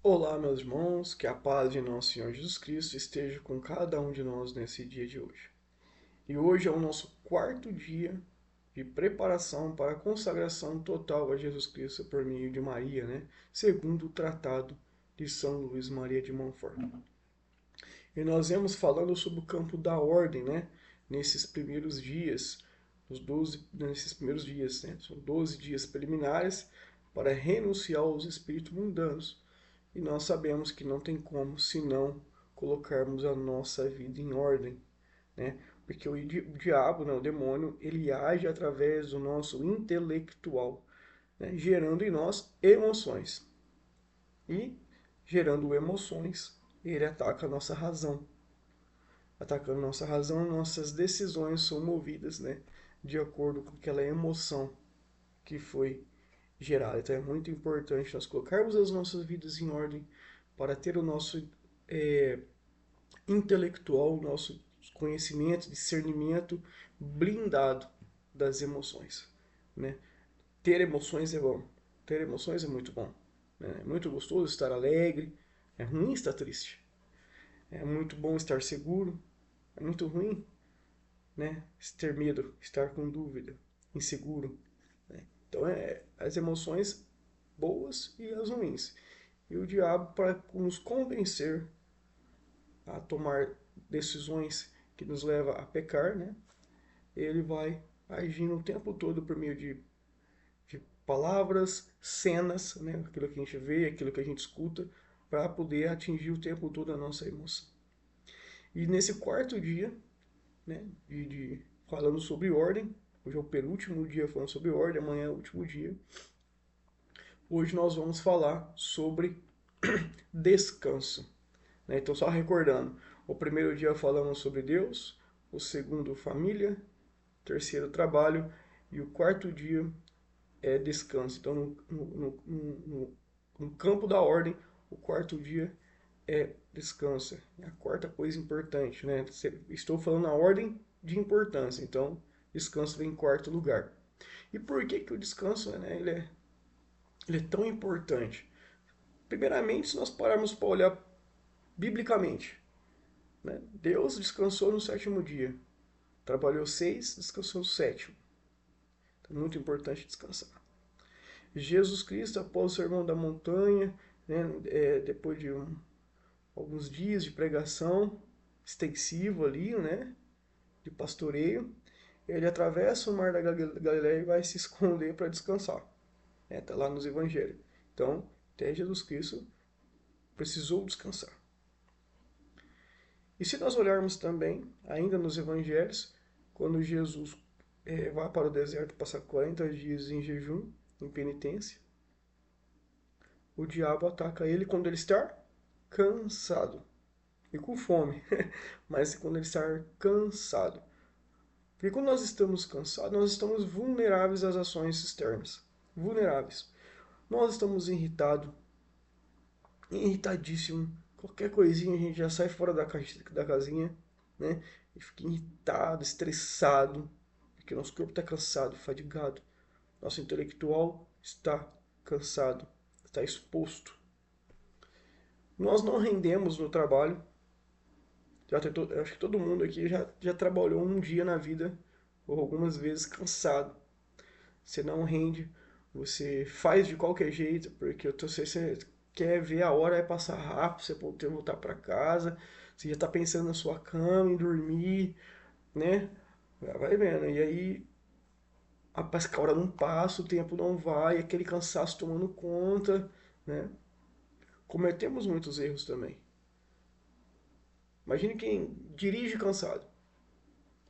Olá, meus irmãos, que a paz de nosso Senhor Jesus Cristo esteja com cada um de nós nesse dia de hoje. E hoje é o nosso quarto dia de preparação para a consagração total a Jesus Cristo por meio de Maria, né? Segundo o Tratado de São Luís Maria de Montfort. E nós vemos falando sobre o campo da ordem, né? Nesses primeiros dias, nesses primeiros dias, né? São 12 dias preliminares para renunciar aos espíritos mundanos. E nós sabemos que não tem como senão colocarmos a nossa vida em ordem, né? Porque o diabo, né, o demônio, ele age através do nosso intelectual, né, gerando em nós emoções. E gerando emoções, ele ataca a nossa razão. Atacando nossa razão, nossas decisões são movidas, né, de acordo com aquela emoção que foi gerada. Então é muito importante nós colocarmos as nossas vidas em ordem para ter o nosso é, intelectual, o nosso conhecimento, discernimento blindado das emoções. Né? Ter emoções é bom, ter emoções é muito bom. Né? É muito gostoso estar alegre, é ruim estar triste. É muito bom estar seguro, é muito ruim, né? Ter medo, estar com dúvida, inseguro. Né? Então, as emoções boas e as ruins. E o diabo, para nos convencer a tomar decisões que nos levam a pecar, né? Ele vai agindo o tempo todo por meio de palavras, cenas, né? Aquilo que a gente vê, aquilo que a gente escuta, para poder atingir o tempo todo a nossa emoção. E nesse quarto dia, né, falando sobre ordem, hoje é o penúltimo dia falando sobre ordem, amanhã é o último dia. Hoje nós vamos falar sobre descanso. Né? Então, só recordando, o primeiro dia falamos sobre Deus, o segundo, família, o terceiro, trabalho, e o quarto dia é descanso. Então, no campo da ordem, o quarto dia é descanso. É a quarta coisa importante. Né? Estou falando a ordem de importância, então descanso vem em quarto lugar. E por que, que o descanso, né, ele é tão importante? Primeiramente, se nós pararmos para olhar biblicamente, né? Deus descansou no sétimo dia. Trabalhou 6, descansou no sétimo. Então, é muito importante descansar. Jesus Cristo, após o sermão da montanha, né, depois de alguns dias de pregação extensiva ali, né, de pastoreio, ele atravessa o mar da Galileia e vai se esconder para descansar. Está lá nos evangelhos. Então, até Jesus Cristo precisou descansar. E se nós olharmos também, ainda nos evangelhos, quando Jesus vai para o deserto passar 40 dias em jejum, em penitência, o diabo ataca ele quando ele está cansado e com fome, mas quando ele está cansado. Porque quando nós estamos cansados, nós estamos vulneráveis às ações externas. Vulneráveis. Nós estamos irritados, irritadíssimo. Qualquer coisinha a gente já sai fora da casinha, né? E fica irritado, estressado, porque nosso corpo está cansado, fadigado. Nosso intelectual está cansado, está exposto. Nós não rendemos no trabalho. Eu acho que todo mundo aqui já trabalhou um dia na vida, ou algumas vezes cansado. Você não rende, você faz de qualquer jeito, porque você quer ver a hora é passar rápido, você poder voltar para casa, você já está pensando na sua cama, em dormir, né? Vai vendo. E aí parece que a hora não passa, o tempo não vai, aquele cansaço tomando conta, né? Cometemos muitos erros também. Imagine quem dirige cansado.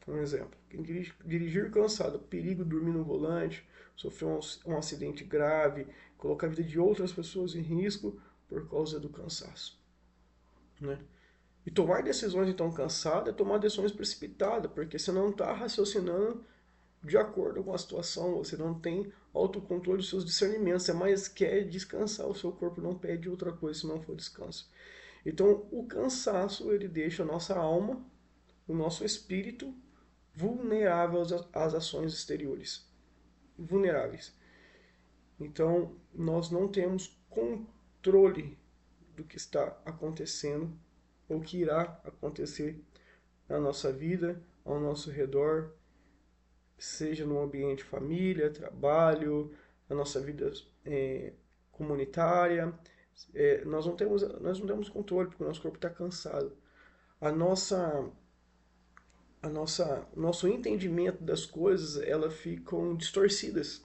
Um exemplo. Quem dirigir cansado, perigo de dormir no volante, sofrer um acidente grave, colocar a vida de outras pessoas em risco por causa do cansaço. Né? E tomar decisões então cansado é tomar decisões precipitadas, porque você não está raciocinando de acordo com a situação, você não tem autocontrole dos seus discernimentos, você mais quer descansar, o seu corpo não pede outra coisa se não for descanso. Então, o cansaço, ele deixa a nossa alma, o nosso espírito vulnerável às ações exteriores. Vulneráveis. Então, nós não temos controle do que está acontecendo ou que irá acontecer na nossa vida, ao nosso redor, seja no ambiente família, trabalho, na nossa vida comunitária. Nós não temos controle porque o nosso corpo está cansado. A nossa, o nosso entendimento das coisas, elas ficam distorcidas.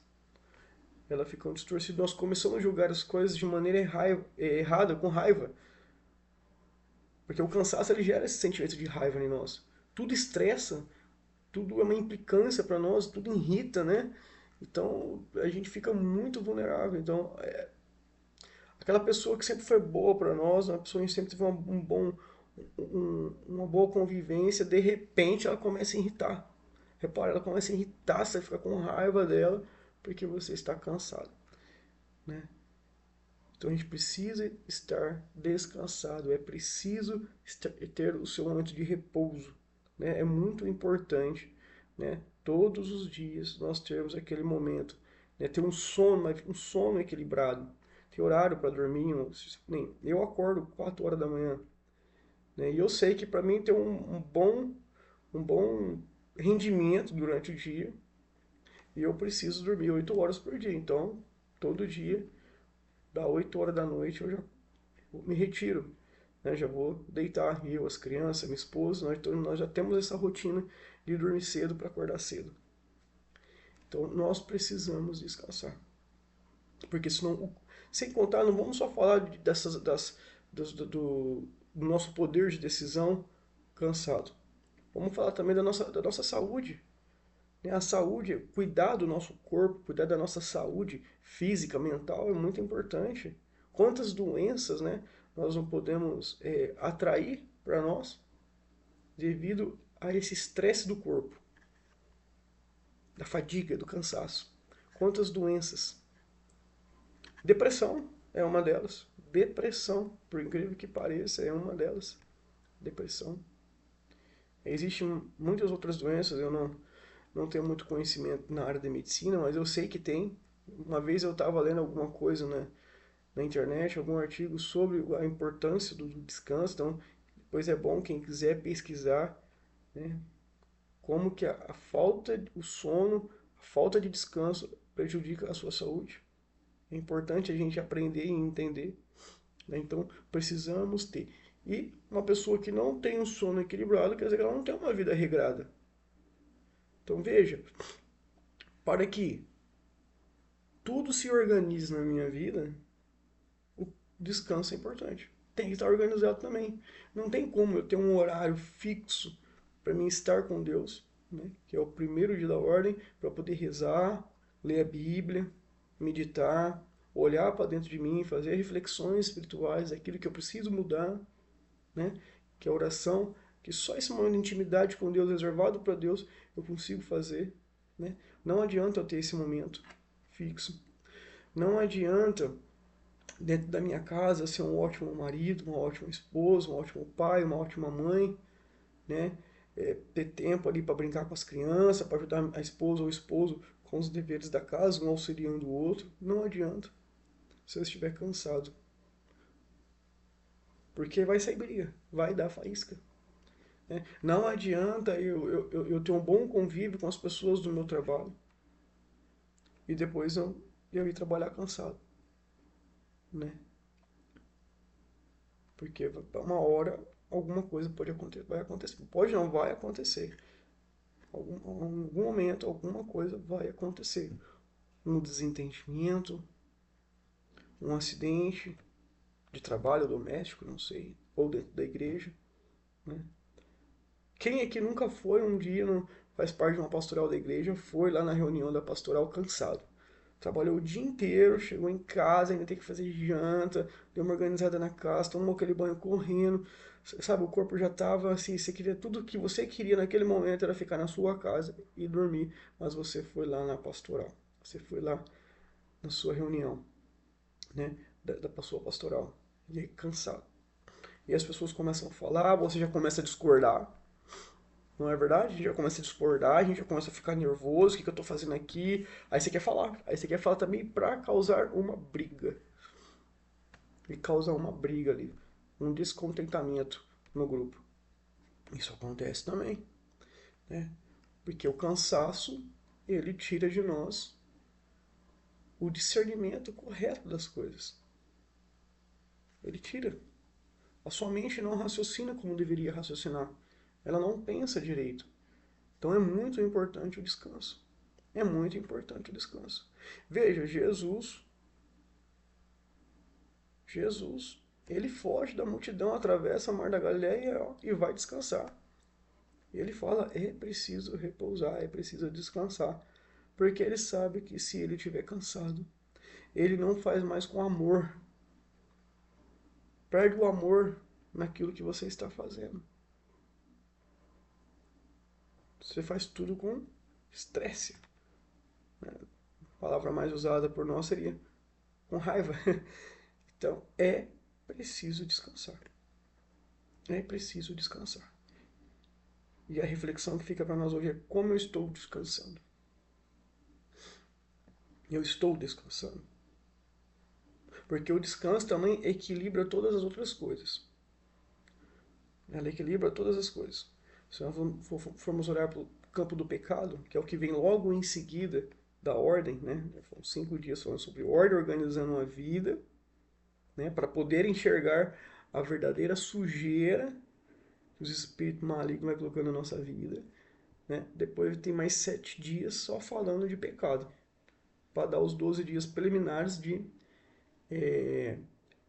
Nós começamos a julgar as coisas de maneira errada, com raiva. Porque o cansaço ele gera esse sentimento de raiva em nós. Tudo estressa, tudo é uma implicância para nós, tudo irrita, né? Então a gente fica muito vulnerável. Então, aquela pessoa que sempre foi boa para nós, uma pessoa que sempre teve uma boa convivência, de repente ela começa a irritar. Repara, ela começa a irritar, você fica com raiva dela porque você está cansado, né? Então a gente precisa estar descansado, é preciso ter o seu momento de repouso, né? É muito importante, né? Todos os dias nós termos aquele momento, né? Ter um sono equilibrado, ter horário para dormir. Eu acordo 4 horas da manhã, né? E eu sei que para mim ter um bom rendimento durante o dia, e eu preciso dormir 8 horas por dia. Então, todo dia, dá 8 horas da noite, eu já me retiro, né? Já vou deitar, eu, as crianças, minha esposa, nós já temos essa rotina de dormir cedo para acordar cedo. Então, nós precisamos descansar. Porque senão, sem contar, não vamos só falar do nosso poder de decisão cansado. Vamos falar também da nossa saúde. A saúde, cuidar do nosso corpo, cuidar da nossa saúde física, mental é muito importante. Quantas doenças, né, nós não podemos atrair para nós devido a esse estresse do corpo, da fadiga, do cansaço. Quantas doenças. Depressão é uma delas. Depressão, por incrível que pareça, é uma delas. Depressão. Existem muitas outras doenças, eu não tenho muito conhecimento na área da medicina, mas eu sei que tem. Uma vez eu estava lendo alguma coisa na internet, algum artigo sobre a importância do descanso, então depois é bom quem quiser pesquisar, né, como que a falta, o sono, a falta de descanso prejudica a sua saúde. É importante a gente aprender e entender, né? Então precisamos ter. E uma pessoa que não tem um sono equilibrado, quer dizer que ela não tem uma vida regrada. Então veja, para que tudo se organize na minha vida, o descanso é importante. Tem que estar organizado também. Não tem como eu ter um horário fixo para mim estar com Deus, né? Que é o primeiro dia da ordem, para poder rezar, ler a Bíblia, meditar, olhar para dentro de mim, fazer reflexões espirituais, aquilo que eu preciso mudar, né? Que é a oração, que só esse momento de intimidade com Deus, reservado para Deus, eu consigo fazer, né? Não adianta eu ter esse momento fixo. Não adianta, dentro da minha casa, ser um ótimo marido, uma ótima esposa, um ótimo pai, uma ótima mãe, né? Ter tempo ali para brincar com as crianças, para ajudar a esposa ou o esposo com os deveres da casa, um auxiliando o outro. Não adianta se eu estiver cansado. Porque vai sair briga, vai dar faísca, né? Não adianta eu ter um bom convívio com as pessoas do meu trabalho e depois eu ir trabalhar cansado, né? Porque uma hora alguma coisa pode acontecer, vai acontecer. Pode não, vai acontecer. Em algum momento alguma coisa vai acontecer. Um desentendimento, um acidente de trabalho doméstico, não sei, ou dentro da igreja, né? Quem aqui nunca foi um dia, faz parte de uma pastoral da igreja, foi lá na reunião da pastoral cansado? Trabalhou o dia inteiro, chegou em casa, ainda tem que fazer janta, deu uma organizada na casa, tomou aquele banho correndo, sabe, o corpo já estava assim, você queria tudo que você queria naquele momento era ficar na sua casa e dormir, mas você foi lá na pastoral, você foi lá na sua reunião, né, da sua pastoral, e aí cansado. E as pessoas começam a falar, você já começa a discordar, não é verdade? A gente já começa a discordar, a gente já começa a ficar nervoso, o que eu tô fazendo aqui? Aí você quer falar. Aí você quer falar também pra causar uma briga. e causar uma briga ali, um descontentamento no grupo. Isso acontece também, né? Porque o cansaço, ele tira de nós o discernimento correto das coisas. Ele tira. A sua mente não raciocina como deveria raciocinar. Ela não pensa direito. Então é muito importante o descanso. É muito importante o descanso. Veja, Jesus, ele foge da multidão, atravessa o Mar da Galileia e vai descansar. E ele fala, é preciso repousar, é preciso descansar. Porque ele sabe que se ele estiver cansado, ele não faz mais com amor. Perde o amor naquilo que você está fazendo. Você faz tudo com estresse. A palavra mais usada por nós seria com raiva. Então, é preciso descansar. É preciso descansar. E a reflexão que fica para nós hoje é como eu estou descansando. Eu estou descansando. Porque o descanso também equilibra todas as outras coisas. Ela equilibra todas as coisas. Se nós formos olhar para o campo do pecado, que é o que vem logo em seguida da ordem, né? Foram 5 dias falando sobre ordem, organizando a vida, né? Para poder enxergar a verdadeira sujeira que os espíritos malignos vai colocando na nossa vida. Né? Depois tem mais 7 dias só falando de pecado, para dar os 12 dias preliminares de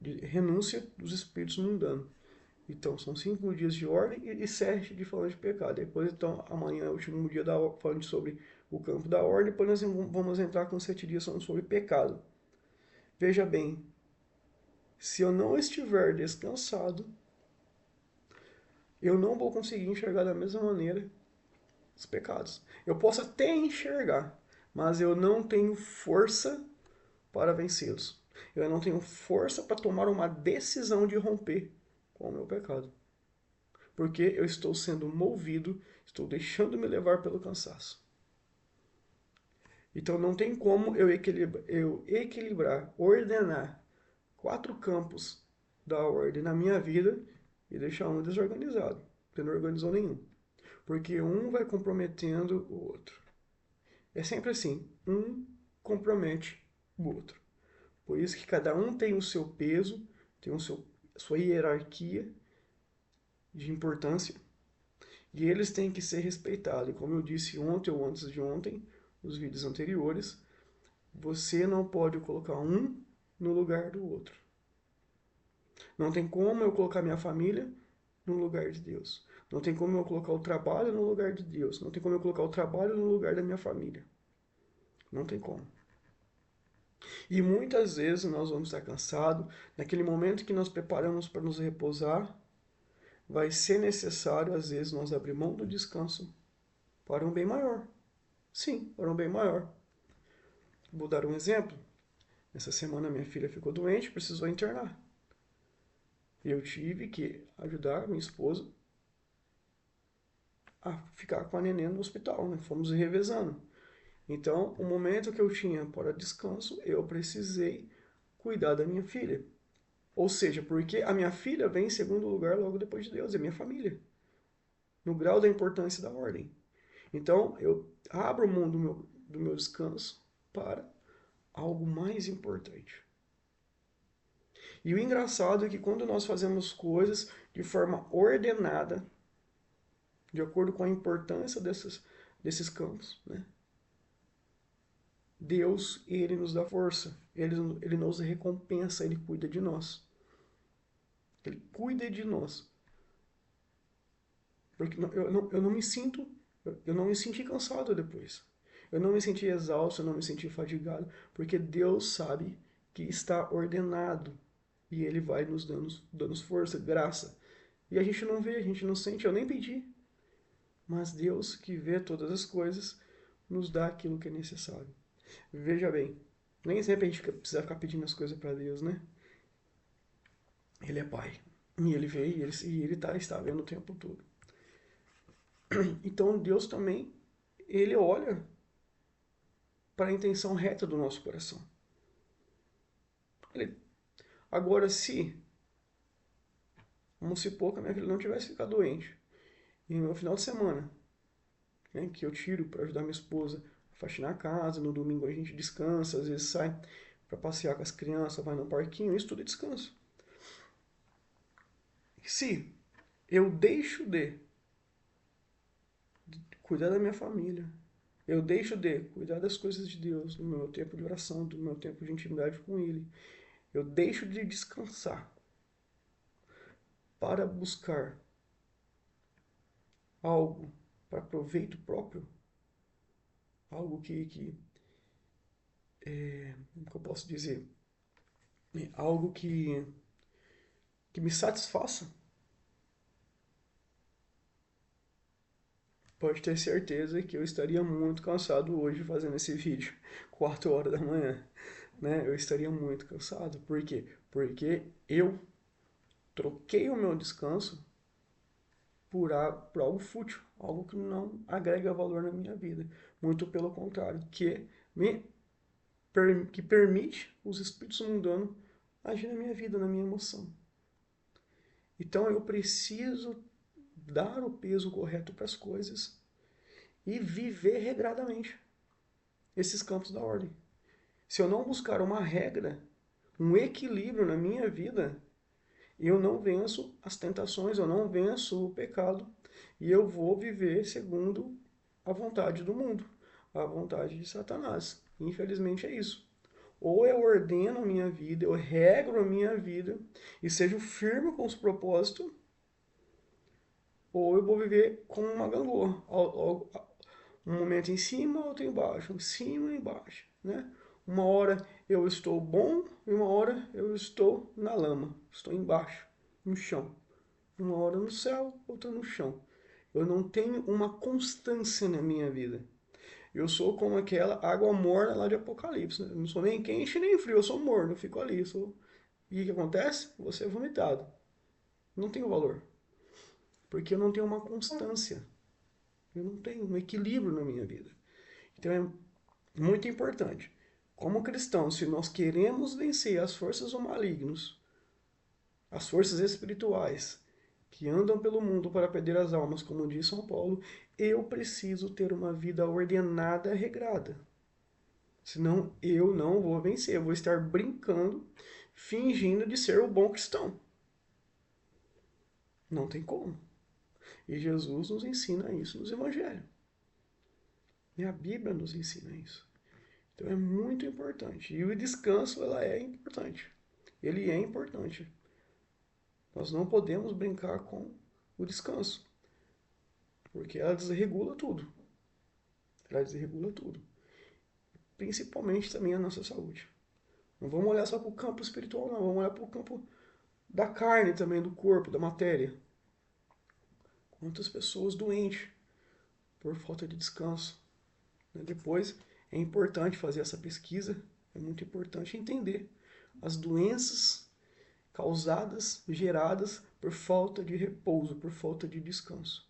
renúncia dos espíritos mundanos. Então, são 5 dias de ordem e 7 de falando de pecado. Depois, então, amanhã é o último dia falando sobre o campo da ordem. Depois nós vamos entrar com 7 dias falando sobre pecado. Veja bem, se eu não estiver descansado, eu não vou conseguir enxergar da mesma maneira os pecados. Eu posso até enxergar, mas eu não tenho força para vencê-los. Eu não tenho força para tomar uma decisão de romper com o meu pecado. Porque eu estou sendo movido, estou deixando me levar pelo cansaço. Então não tem como eu equilibrar, ordenar 4 campos da ordem na minha vida e deixar um desorganizado, porque não organizou nenhum. Porque um vai comprometendo o outro. É sempre assim, um compromete o outro. Por isso que cada um tem o seu peso, tem a sua hierarquia de importância, e eles têm que ser respeitados. E como eu disse ontem ou antes de ontem, nos vídeos anteriores, você não pode colocar um no lugar do outro. Não tem como eu colocar minha família no lugar de Deus. Não tem como eu colocar o trabalho no lugar de Deus. Não tem como eu colocar o trabalho no lugar da minha família. Não tem como. E muitas vezes nós vamos estar cansados. Naquele momento que nós preparamos para nos repousar, vai ser necessário, às vezes, nós abrir mão do descanso para um bem maior. Sim, para um bem maior. Vou dar um exemplo. Essa semana minha filha ficou doente, precisou internar. Eu tive que ajudar minha esposa a ficar com a neném no hospital, né? Fomos revezando. Então, o momento que eu tinha para descanso, eu precisei cuidar da minha filha. Ou seja, porque a minha filha vem em segundo lugar logo depois de Deus, é minha família. No grau da importância da ordem. Então, eu abro mão do meu descanso para algo mais importante. E o engraçado é que quando nós fazemos coisas de forma ordenada, de acordo com a importância desses campos, né? Deus, Ele nos dá força, Ele nos recompensa, Ele cuida de nós. Ele cuida de nós. Porque eu não me sinto, eu não me senti cansado depois. Eu não me senti exausto, eu não me senti fadigado, porque Deus sabe que está ordenado e Ele vai nos dando força, graça. E a gente não vê, a gente não sente, eu nem pedi. Mas Deus, que vê todas as coisas, nos dá aquilo que é necessário. Veja bem, nem sempre a gente precisa ficar pedindo as coisas para Deus, né? Ele é Pai. E Ele vê e Ele está vendo o tempo todo. Então Deus também, Ele olha para a intenção reta do nosso coração. Ele, Agora, se, vamos supor que a minha filha não tivesse ficado doente, e no final de semana, né, que eu tiro para ajudar minha esposa a faxinar a casa, no domingo a gente descansa, às vezes sai para passear com as crianças, vai no parquinho, isso tudo é descanso. Se eu deixo de cuidar da minha família, eu deixo de cuidar das coisas de Deus, do meu tempo de oração, do meu tempo de intimidade com Ele, eu deixo de descansar para buscar algo para proveito próprio, algo como que eu posso dizer, algo que me satisfaça, pode ter certeza que eu estaria muito cansado hoje fazendo esse vídeo, 4 horas da manhã, né? Eu estaria muito cansado. Por quê? Porque eu troquei o meu descanso por algo fútil, algo que não agrega valor na minha vida. Muito pelo contrário, me, que permite os espíritos mundanos agir na minha vida, na minha emoção. Então eu preciso dar o peso correto para as coisas e viver regradamente esses campos da ordem. Se eu não buscar uma regra, um equilíbrio na minha vida, eu não venço as tentações, eu não venço o pecado e eu vou viver segundo a vontade do mundo, a vontade de Satanás. Infelizmente é isso. Ou eu ordeno a minha vida, eu regro a minha vida e seja firme com os propósitos, ou eu vou viver como uma gangorra. Um momento em cima, outro embaixo, em cima e embaixo, né? Uma hora eu estou bom e uma hora eu estou na lama, estou embaixo, no chão. Uma hora no céu, outra no chão. Eu não tenho uma constância na minha vida. Eu sou como aquela água morna lá de Apocalipse, né? Eu não sou nem quente nem frio, eu sou morno, eu fico ali. E o que acontece? Você é vomitado. Não tenho valor. Porque eu não tenho uma constância. Eu não tenho um equilíbrio na minha vida. Então é muito importante. Como cristãos, se nós queremos vencer as forças ou malignos, as forças espirituais que andam pelo mundo para perder as almas, como diz São Paulo, eu preciso ter uma vida ordenada, regrada. Senão eu não vou vencer, eu vou estar brincando, fingindo de ser o bom cristão. Não tem como. E Jesus nos ensina isso nos evangelhos. E a Bíblia nos ensina isso. Então é muito importante. E o descanso, ela é importante. Ele é importante. Nós não podemos brincar com o descanso, porque ela desregula tudo. Ela desregula tudo. Principalmente também a nossa saúde. Não vamos olhar só para o campo espiritual, não. Vamos olhar para o campo da carne também, do corpo, da matéria. Quantas pessoas doentes por falta de descanso. Depois, é importante fazer essa pesquisa. É muito importante entender as doenças causadas, geradas por falta de repouso, por falta de descanso.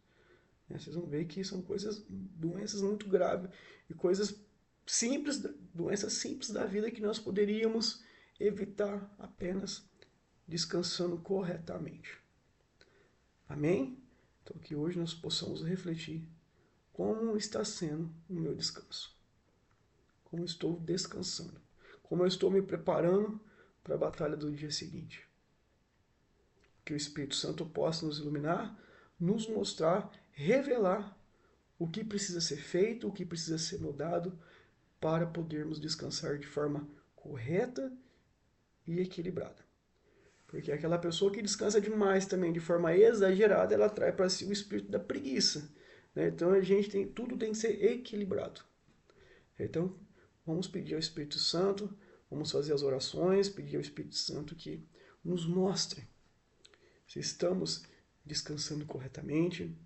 Vocês vão ver que são doenças muito graves e coisas simples, doenças simples da vida que nós poderíamos evitar apenas descansando corretamente. Amém? Então que hoje nós possamos refletir como está sendo o meu descanso. Como estou descansando. Como eu estou me preparando para a batalha do dia seguinte. Que o Espírito Santo possa nos iluminar, nos mostrar, revelar o que precisa ser feito, o que precisa ser mudado para podermos descansar de forma correta e equilibrada. Porque aquela pessoa que descansa demais também, de forma exagerada, ela atrai para si o espírito da preguiça. Né? Então tudo tem que ser equilibrado. Então, vamos pedir ao Espírito Santo, vamos fazer as orações, pedir ao Espírito Santo que nos mostre se estamos descansando corretamente,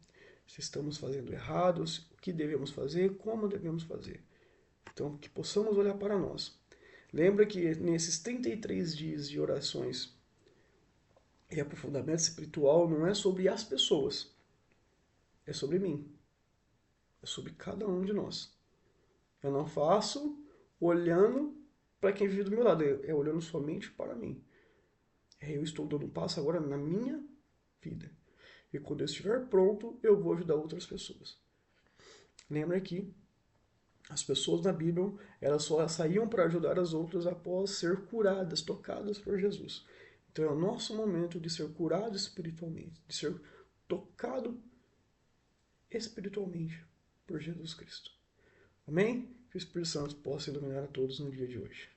se estamos fazendo errados, o que devemos fazer, como devemos fazer. Então, que possamos olhar para nós. Lembra que nesses 33 dias de orações e aprofundamento espiritual não é sobre as pessoas, é sobre mim, é sobre cada um de nós. Eu não faço olhando para quem vive do meu lado, é olhando somente para mim. Eu estou dando um passo agora na minha vida. E quando eu estiver pronto, eu vou ajudar outras pessoas. Lembra que as pessoas na Bíblia, elas só saíam para ajudar as outras após ser curadas, tocadas por Jesus. Então é o nosso momento de ser curado espiritualmente, de ser tocado espiritualmente por Jesus Cristo. Amém? Que o Espírito Santo possa iluminar a todos no dia de hoje.